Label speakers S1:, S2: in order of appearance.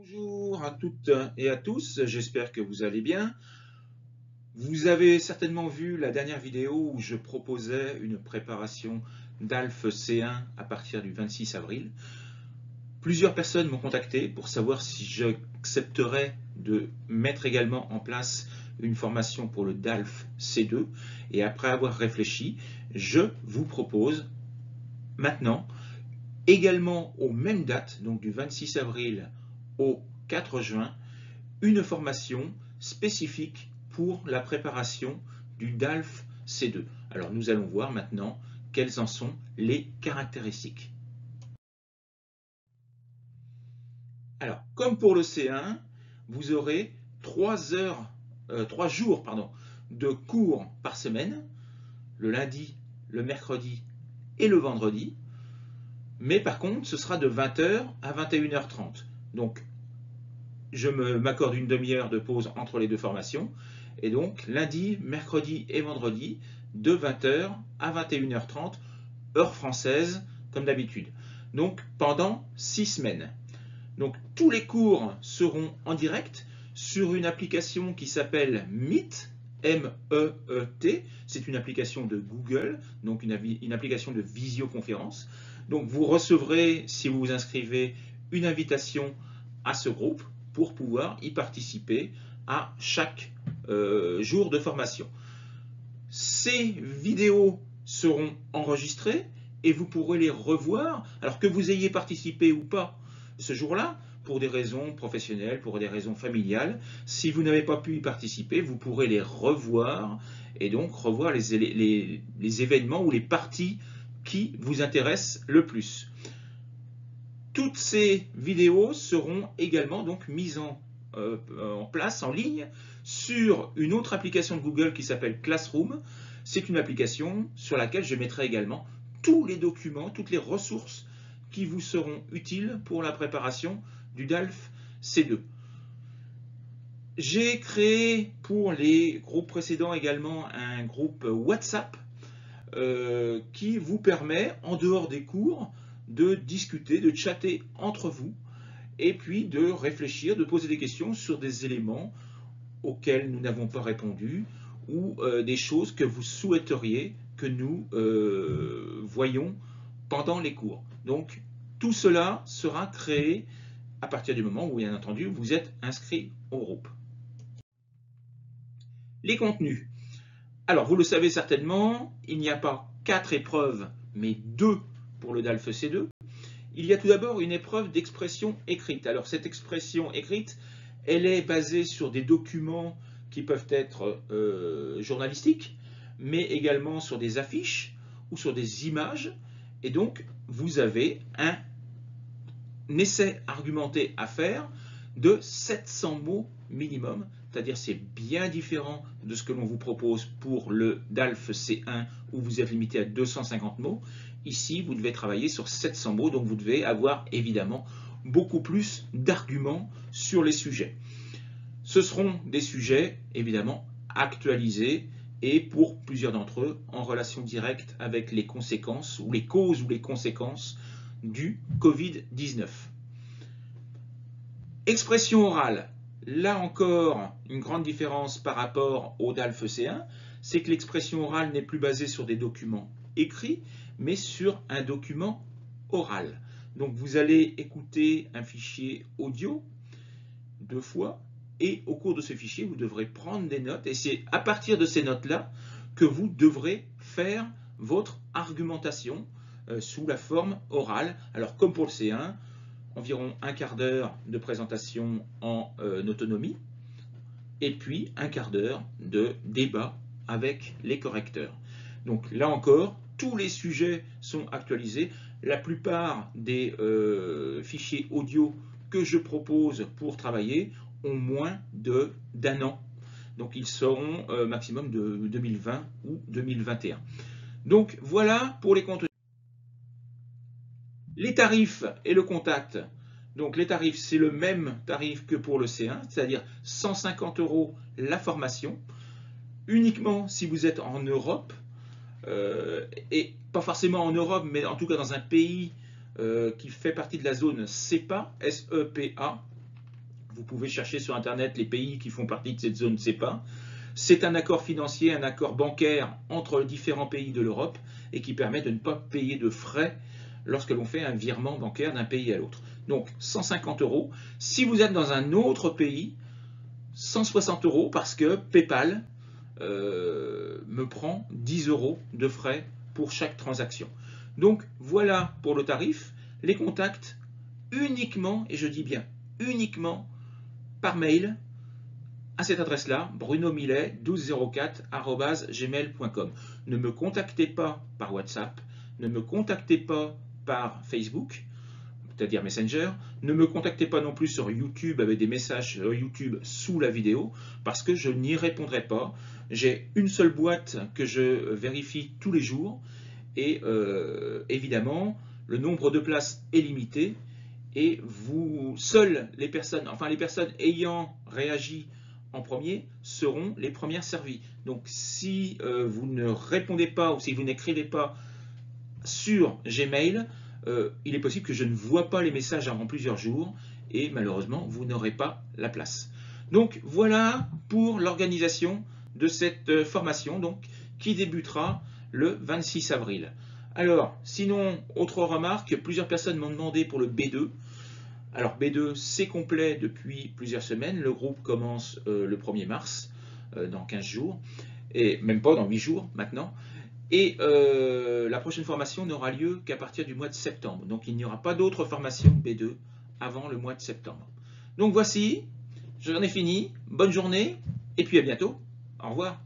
S1: Bonjour à toutes et à tous, j'espère que vous allez bien. Vous avez certainement vu la dernière vidéo où je proposais une préparation d'ALF C1 à partir du 26 avril. Plusieurs personnes m'ont contacté pour savoir si j'accepterais de mettre également en place une formation pour le DALF C2. Et après avoir réfléchi, je vous propose maintenant, également aux mêmes dates, donc du 26 avril au 4 juin, une formation spécifique pour la préparation du DALF C2. Alors nous allons voir maintenant quelles en sont les caractéristiques. Alors, comme pour le C1, vous aurez 3 jours de cours par semaine, le lundi, le mercredi et le vendredi. Mais par contre, ce sera de 20 h à 21 h 30. Donc, je m'accorde une demi-heure de pause entre les deux formations. Et donc, lundi, mercredi et vendredi, de 20 h à 21 h 30, heure française, comme d'habitude. Donc, pendant 6 semaines. Donc, tous les cours seront en direct sur une application qui s'appelle Meet, M-E-E-T. C'est une application de Google, donc une application de visioconférence. Donc, vous recevrez, si vous vous inscrivez, une invitation à ce groupe pour pouvoir y participer à chaque jour de formation. Ces vidéos seront enregistrées et vous pourrez les revoir, alors que vous ayez participé ou pas ce jour-là, pour des raisons professionnelles, pour des raisons familiales. Si vous n'avez pas pu y participer, vous pourrez les revoir et donc revoir les événements ou les parties qui vous intéressent le plus. Toutes ces vidéos seront également donc mises en place, en ligne, sur une autre application de Google qui s'appelle Classroom. C'est une application sur laquelle je mettrai également tous les documents, toutes les ressources qui vous seront utiles pour la préparation du DALF C2. J'ai créé pour les groupes précédents également un groupe WhatsApp qui vous permet, en dehors des cours, de discuter, de chatter entre vous et puis de réfléchir, de poser des questions sur des éléments auxquels nous n'avons pas répondu ou des choses que vous souhaiteriez que nous voyions pendant les cours. Donc, tout cela sera créé à partir du moment où, bien entendu, vous êtes inscrit au groupe. Les contenus. Alors, vous le savez certainement, il n'y a pas 4 épreuves, mais 2 pour le DALF C2. Il y a tout d'abord une épreuve d'expression écrite. Alors, cette expression écrite, elle est basée sur des documents qui peuvent être journalistiques, mais également sur des affiches ou sur des images. Et donc, vous avez un essai argumenté à faire de 700 mots minimum, c'est-à-dire c'est bien différent de ce que l'on vous propose pour le DALF C1 où vous êtes limité à 250 mots. Ici, vous devez travailler sur 700 mots, donc vous devez avoir évidemment beaucoup plus d'arguments sur les sujets. Ce seront des sujets évidemment actualisés et pour plusieurs d'entre eux en relation directe avec les conséquences ou les causes ou les conséquences du Covid-19. Expression orale. Là encore, une grande différence par rapport au DALF C1, c'est que l'expression orale n'est plus basée sur des documents écrits, mais sur un document oral. Donc vous allez écouter un fichier audio 2 fois, et au cours de ce fichier, vous devrez prendre des notes, et c'est à partir de ces notes-là que vous devrez faire votre argumentation sous la forme orale. Alors comme pour le C1, environ un quart d'heure de présentation en autonomie, et puis un quart d'heure de débat avec les correcteurs. Donc là encore, tous les sujets sont actualisés. La plupart des fichiers audio que je propose pour travailler ont moins d'un an. Donc ils seront maximum de 2020 ou 2021. Donc voilà pour les contenus. Les tarifs et le contact. Donc les tarifs, c'est le même tarif que pour le C1, c'est-à-dire 150 € la formation, uniquement si vous êtes en Europe, et pas forcément en Europe, mais en tout cas dans un pays qui fait partie de la zone SEPA, S-E-P-A. Vous pouvez chercher sur Internet les pays qui font partie de cette zone CEPA. C'est un accord financier, un accord bancaire entre les différents pays de l'Europe et qui permet de ne pas payer de frais lorsque l'on fait un virement bancaire d'un pays à l'autre. Donc 150 €. Si vous êtes dans un autre pays, 160 € parce que PayPal me prend 10 € de frais pour chaque transaction. Donc voilà pour le tarif. Les contacts uniquement, et je dis bien uniquement, par mail à cette adresse-là, brunomillet1204@gmail.com. Ne me contactez pas par WhatsApp, ne me contactez pas par Facebook, c'est-à-dire Messenger, ne me contactez pas non plus sur YouTube avec des messages YouTube sous la vidéo, parce que je n'y répondrai pas. J'ai une seule boîte que je vérifie tous les jours, et évidemment, le nombre de places est limité, et seules les personnes ayant réagi en premier seront les premières servies. Donc si vous ne répondez pas ou si vous n'écrivez pas sur Gmail, il est possible que je ne vois pas les messages avant plusieurs jours et malheureusement vous n'aurez pas la place. Donc voilà pour l'organisation de cette formation donc, qui débutera le 26 avril. Alors sinon, autre remarque, plusieurs personnes m'ont demandé pour le B2. Alors B2 c'est complet depuis plusieurs semaines, le groupe commence le 1er mars, dans 15 jours, et même pas dans 8 jours maintenant. Et la prochaine formation n'aura lieu qu'à partir du mois de septembre. Donc il n'y aura pas d'autres formations B2 avant le mois de septembre. Donc voici, j'en ai fini. Bonne journée et puis à bientôt. Au revoir.